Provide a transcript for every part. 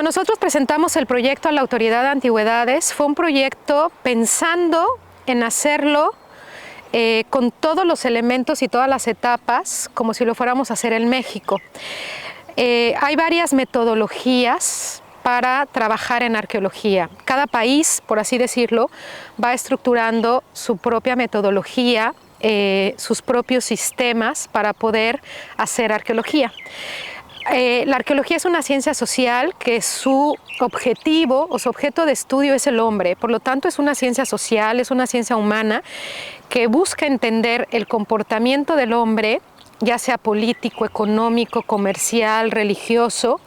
nosotros presentamos el proyecto a la Autoridad de Antigüedades, fue un proyecto pensando en hacerlo con todos los elementos y todas las etapas, como si lo fuéramos a hacer en México. Hay varias metodologías para trabajar en arqueología. Cada país, por así decirlo, va estructurando su propia metodología, sus propios sistemas para poder hacer arqueología. La arqueología es una ciencia social que su objetivo o su objeto de estudio es el hombre, por lo tanto es una ciencia social, es una ciencia humana que busca entender el comportamiento del hombre, ya sea político, económico, comercial, religioso,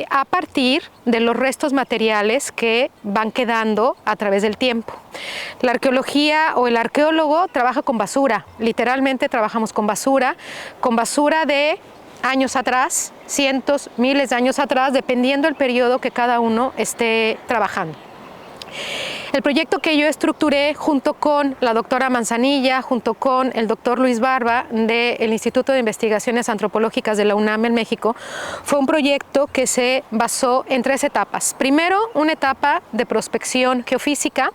a partir de los restos materiales que van quedando a través del tiempo. La arqueología o el arqueólogo trabaja con basura, literalmente trabajamos con basura de años atrás, cientos, miles de años atrás, dependiendo del periodo que cada uno esté trabajando. El proyecto que yo estructuré junto con la doctora Manzanilla, junto con el doctor Luis Barba del Instituto de Investigaciones Antropológicas de la UNAM en México, fue un proyecto que se basó en 3 etapas. Primero, una etapa de prospección geofísica.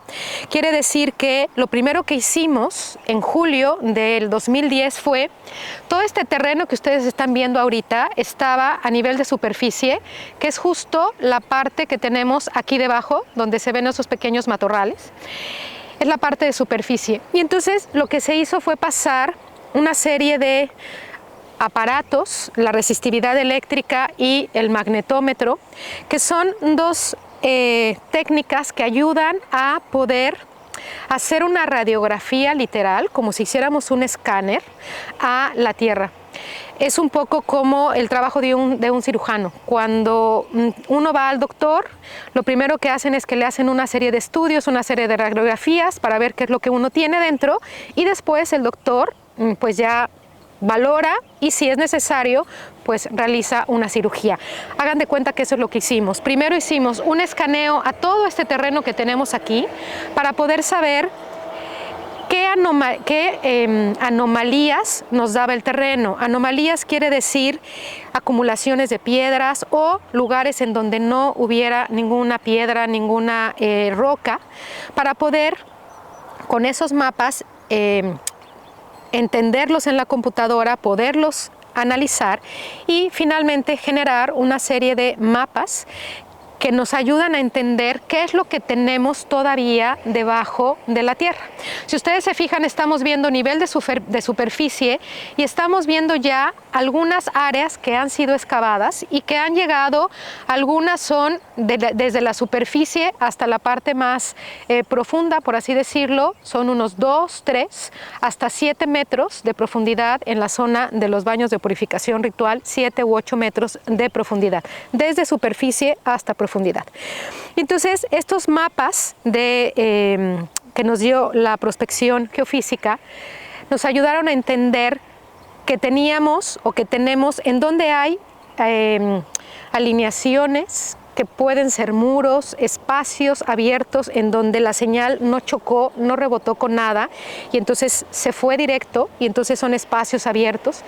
Quiere decir que lo primero que hicimos en julio del 2010 fue todo este terreno que ustedes están viendo ahorita estaba a nivel de superficie, que es justo la parte que tenemos aquí debajo, donde se ven esos pequeños matorrales, es la parte de superficie. Y entonces lo que se hizo fue pasar una serie de aparatos, la resistividad eléctrica y el magnetómetro, que son 2 técnicas que ayudan a poder hacer una radiografía literal, como si hiciéramos un escáner a la Tierra. Es un poco como el trabajo de un cirujano. Cuando uno va al doctor, lo primero que hacen es que le hacen una serie de estudios, una serie de radiografías para ver qué es lo que uno tiene dentro, y después el doctor pues ya valora y si es necesario pues realiza una cirugía. Hagan de cuenta que eso es lo que hicimos. Primero hicimos un escaneo a todo este terreno que tenemos aquí para poder saber qué anomalías nos daba el terreno. Anomalías quiere decir acumulaciones de piedras o lugares en donde no hubiera ninguna piedra, ninguna roca, para poder con esos mapas entenderlos en la computadora, poderlos analizar y finalmente generar una serie de mapas que nos ayudan a entender qué es lo que tenemos todavía debajo de la Tierra. Si ustedes se fijan, estamos viendo nivel de superficie y estamos viendo ya algunas áreas que han sido excavadas y que han llegado, algunas son desde la superficie hasta la parte más profunda, por así decirlo, son unos 2, 3, hasta 7 metros de profundidad en la zona de los baños de purificación ritual, 7 u 8 metros de profundidad, desde superficie hasta profundidad. Entonces, estos mapas que nos dio la prospección geofísica nos ayudaron a entender que teníamos o que tenemos en donde hay alineaciones que pueden ser muros, espacios abiertos en donde la señal no chocó, no rebotó con nada y entonces se fue directo y entonces son espacios abiertos.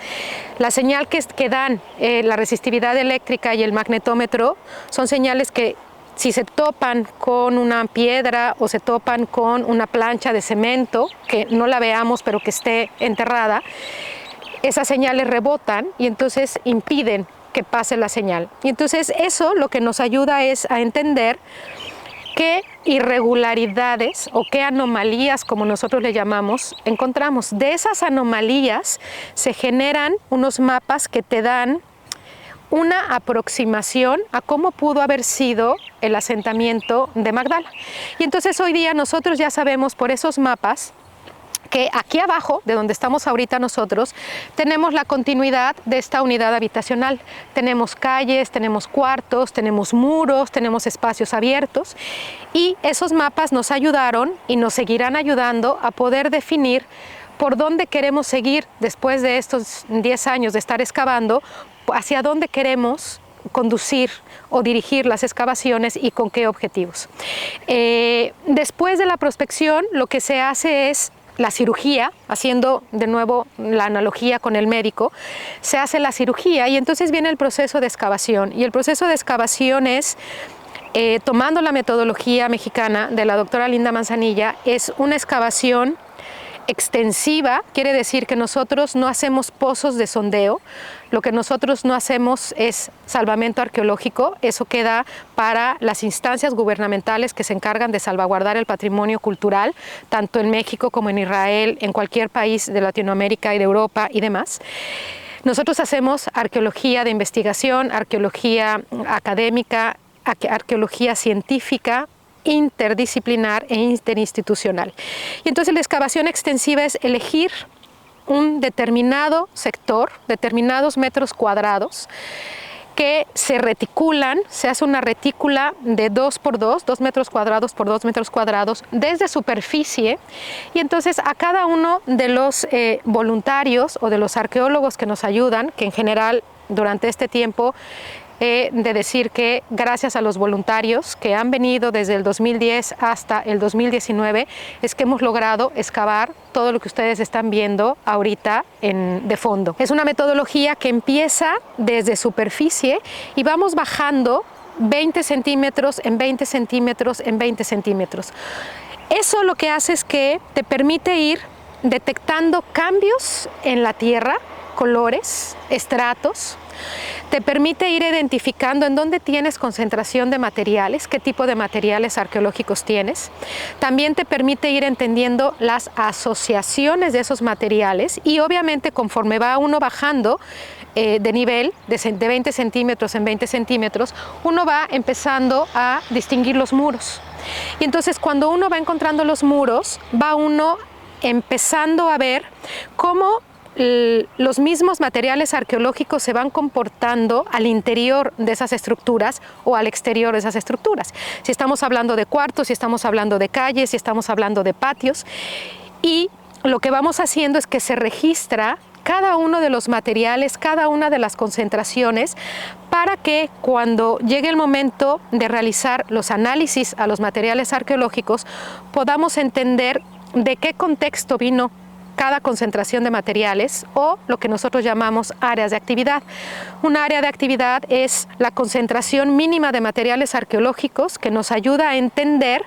La señal que dan la resistividad eléctrica y el magnetómetro son señales que si se topan con una piedra o se topan con una plancha de cemento, que no la veamos pero que esté enterrada, esas señales rebotan y entonces impiden que pase la señal. Y entonces eso lo que nos ayuda es a entender qué irregularidades o qué anomalías, como nosotros le llamamos, encontramos. De esas anomalías se generan unos mapas que te dan una aproximación a cómo pudo haber sido el asentamiento de Magdala. Y entonces hoy día nosotros ya sabemos por esos mapas que aquí abajo, de donde estamos ahorita nosotros, tenemos la continuidad de esta unidad habitacional. Tenemos calles, tenemos cuartos, tenemos muros, tenemos espacios abiertos y esos mapas nos ayudaron y nos seguirán ayudando a poder definir por dónde queremos seguir después de estos 10 años de estar excavando, hacia dónde queremos conducir o dirigir las excavaciones y con qué objetivos. Después de la prospección, lo que se hace es la cirugía, haciendo de nuevo la analogía con el médico, se hace la cirugía y entonces viene el proceso de excavación. Y el proceso de excavación es, tomando la metodología mexicana de la doctora Linda Manzanilla, es una excavación extensiva. Quiere decir que nosotros no hacemos pozos de sondeo, lo que nosotros no hacemos es salvamento arqueológico, eso queda para las instancias gubernamentales que se encargan de salvaguardar el patrimonio cultural, tanto en México como en Israel, en cualquier país de Latinoamérica y de Europa y demás. Nosotros hacemos arqueología de investigación, arqueología académica, arqueología científica, interdisciplinar e interinstitucional. Y entonces la excavación extensiva es elegir un determinado sector, determinados metros cuadrados, que se reticulan, se hace una retícula de 2 por 2, 2 metros cuadrados por 2 metros cuadrados, desde superficie, y entonces a cada uno de los voluntarios o de los arqueólogos que nos ayudan, que en general durante este tiempo de decir que gracias a los voluntarios que han venido desde el 2010 hasta el 2019 es que hemos logrado excavar todo lo que ustedes están viendo ahorita de fondo. Es una metodología que empieza desde superficie y vamos bajando 20 centímetros en 20 centímetros en 20 centímetros. Eso lo que hace es que te permite ir detectando cambios en la tierra, colores, estratos. Te permite ir identificando en dónde tienes concentración de materiales, qué tipo de materiales arqueológicos tienes. También te permite ir entendiendo las asociaciones de esos materiales y obviamente conforme va uno bajando de nivel, de 20 centímetros en 20 centímetros, uno va empezando a distinguir los muros. Y entonces cuando uno va encontrando los muros, va uno empezando a ver cómo los mismos materiales arqueológicos se van comportando al interior de esas estructuras o al exterior de esas estructuras. Si estamos hablando de cuartos, si estamos hablando de calles, si estamos hablando de patios. Y lo que vamos haciendo es que se registra cada uno de los materiales, cada una de las concentraciones, para que cuando llegue el momento de realizar los análisis a los materiales arqueológicos, podamos entender de qué contexto vino cada concentración de materiales o lo que nosotros llamamos áreas de actividad. Un área de actividad es la concentración mínima de materiales arqueológicos que nos ayuda a entender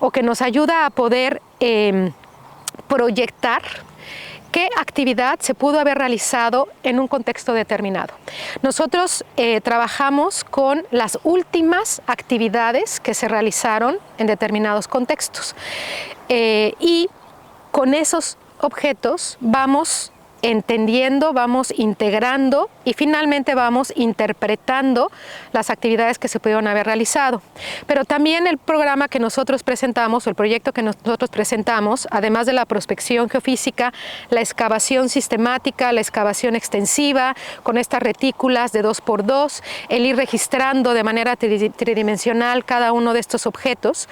o que nos ayuda a poder proyectar qué actividad se pudo haber realizado en un contexto determinado. Nosotros trabajamos con las últimas actividades que se realizaron en determinados contextos y con esos objetos vamos entendiendo, vamos integrando y finalmente vamos interpretando las actividades que se pudieron haber realizado. Pero también el programa que nosotros presentamos, o el proyecto que nosotros presentamos, además de la prospección geofísica, la excavación sistemática, la excavación extensiva, con estas retículas de 2 por 2, el ir registrando de manera tridimensional cada uno de estos objetos,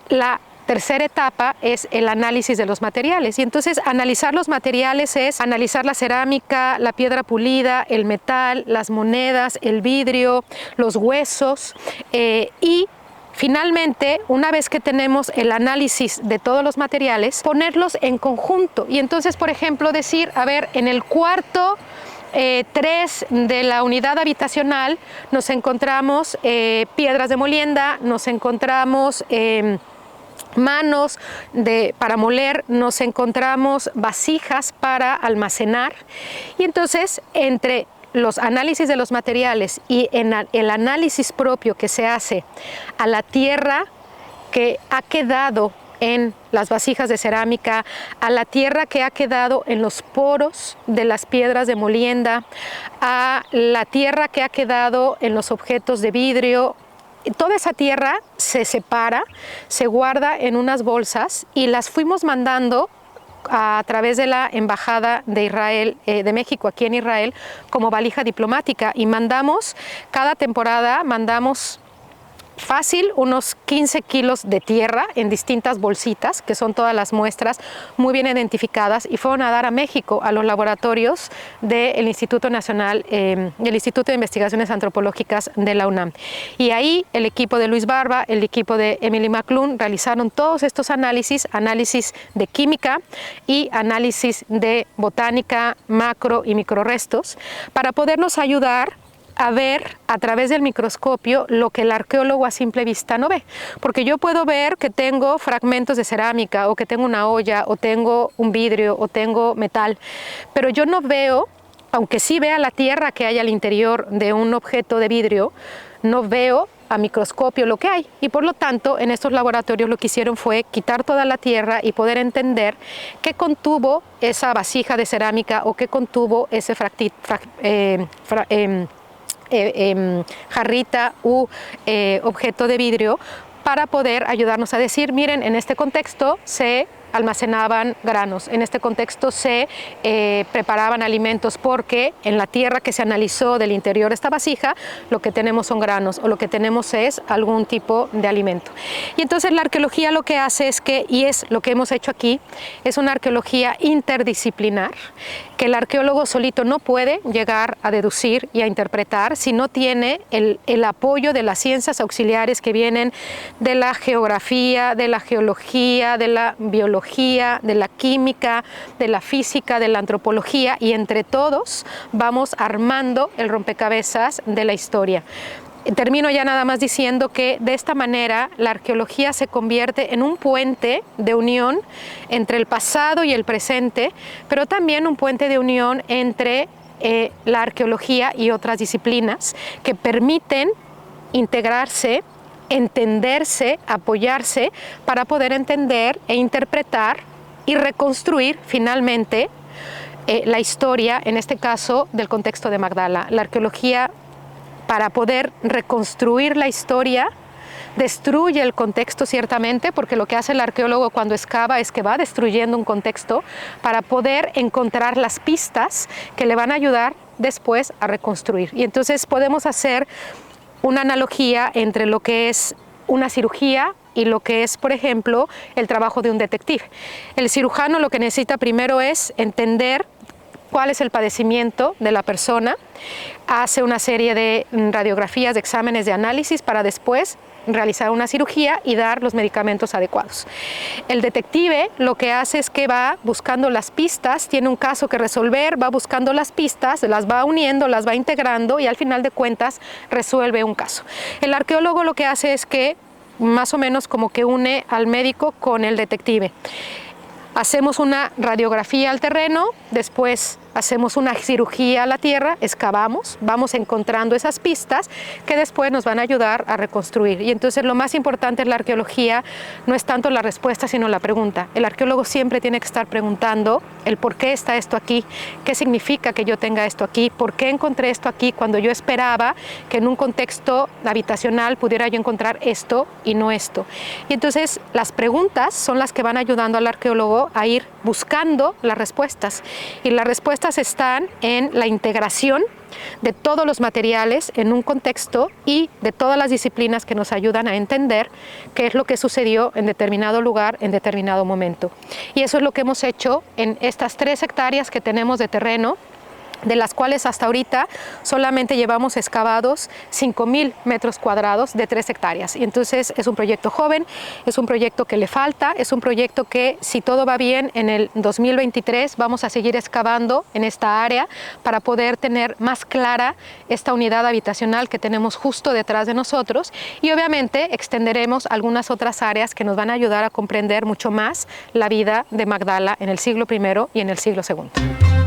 la tercera etapa es el análisis de los materiales. Y entonces analizar los materiales es analizar la cerámica, la piedra pulida, el metal, las monedas, el vidrio, los huesos y finalmente, una vez que tenemos el análisis de todos los materiales, ponerlos en conjunto. Y entonces, por ejemplo, decir, a ver, en el cuarto 3 de la unidad habitacional nos encontramos piedras de molienda, nos encontramos manos para moler, nos encontramos vasijas para almacenar y entonces entre los análisis de los materiales y en el análisis propio que se hace a la tierra que ha quedado en las vasijas de cerámica, a la tierra que ha quedado en los poros de las piedras de molienda, a la tierra que ha quedado en los objetos de vidrio. Toda esa tierra se separa, se guarda en unas bolsas y las fuimos mandando a través de la Embajada de Israel, de México aquí en Israel, como valija diplomática y mandamos, cada temporada mandamos fácil unos 15 kilos de tierra en distintas bolsitas, que son todas las muestras muy bien identificadas, y fueron a dar a México, a los laboratorios del Instituto Nacional, el Instituto de Investigaciones Antropológicas de la UNAM. Y ahí el equipo de Luis Barba, el equipo de Emily McClune realizaron todos estos análisis, análisis de química y análisis de botánica, macro y microrestos, para podernos ayudar a ver a través del microscopio lo que el arqueólogo a simple vista no ve. Porque yo puedo ver que tengo fragmentos de cerámica, o que tengo una olla, o tengo un vidrio, o tengo metal, pero yo no veo, aunque sí vea la tierra que hay al interior de un objeto de vidrio, no veo a microscopio lo que hay, y por lo tanto en estos laboratorios lo que hicieron fue quitar toda la tierra y poder entender qué contuvo esa vasija de cerámica, o qué contuvo ese jarrita u objeto de vidrio, para poder ayudarnos a decir, miren, en este contexto se almacenaban granos, en este contexto se preparaban alimentos, porque en la tierra que se analizó del interior de esta vasija lo que tenemos son granos, o lo que tenemos es algún tipo de alimento. Y entonces la arqueología lo que hace es que, y es lo que hemos hecho aquí, es una arqueología interdisciplinar, que el arqueólogo solito no puede llegar a deducir y a interpretar si no tiene el apoyo de las ciencias auxiliares que vienen de la geografía, de la geología, de la biología, de la química, de la física, de la antropología, y entre todos vamos armando el rompecabezas de la historia. Termino ya nada más diciendo que de esta manera la arqueología se convierte en un puente de unión entre el pasado y el presente, pero también un puente de unión entre la arqueología y otras disciplinas, que permiten integrarse, entenderse, apoyarse, para poder entender e interpretar y reconstruir finalmente la historia, en este caso del contexto de Magdala. La arqueología, para poder reconstruir la historia, destruye el contexto ciertamente, porque lo que hace el arqueólogo cuando excava es que va destruyendo un contexto para poder encontrar las pistas que le van a ayudar después a reconstruir. Y entonces podemos hacer una analogía entre lo que es una cirugía y lo que es, por ejemplo, el trabajo de un detective. El cirujano lo que necesita primero es entender cuál es el padecimiento de la persona, hace una serie de radiografías, de exámenes, de análisis, para después realizar una cirugía y dar los medicamentos adecuados. El detective lo que hace es que va buscando las pistas, tiene un caso que resolver, va buscando las pistas, las va uniendo, las va integrando, y al final de cuentas resuelve un caso. El arqueólogo lo que hace es que más o menos como que une al médico con el detective. Hacemos una radiografía al terreno, después hacemos una cirugía a la tierra, excavamos, vamos encontrando esas pistas que después nos van a ayudar a reconstruir. Y entonces lo más importante en la arqueología no es tanto la respuesta, sino la pregunta. El arqueólogo siempre tiene que estar preguntando el por qué está esto aquí, qué significa que yo tenga esto aquí, por qué encontré esto aquí cuando yo esperaba que en un contexto habitacional pudiera yo encontrar esto y no esto. Y entonces las preguntas son las que van ayudando al arqueólogo a ir buscando las respuestas, y las respuestas están en la integración de todos los materiales en un contexto y de todas las disciplinas que nos ayudan a entender qué es lo que sucedió en determinado lugar, en determinado momento. Y eso es lo que hemos hecho en estas 3 hectáreas que tenemos de terreno, de las cuales hasta ahorita solamente llevamos excavados 5,000 metros cuadrados de 3 hectáreas. Y entonces es un proyecto joven, es un proyecto que le falta, es un proyecto que, si todo va bien, en el 2023 vamos a seguir excavando en esta área para poder tener más clara esta unidad habitacional que tenemos justo detrás de nosotros, y obviamente extenderemos algunas otras áreas que nos van a ayudar a comprender mucho más la vida de Magdala en el siglo I y en el siglo II.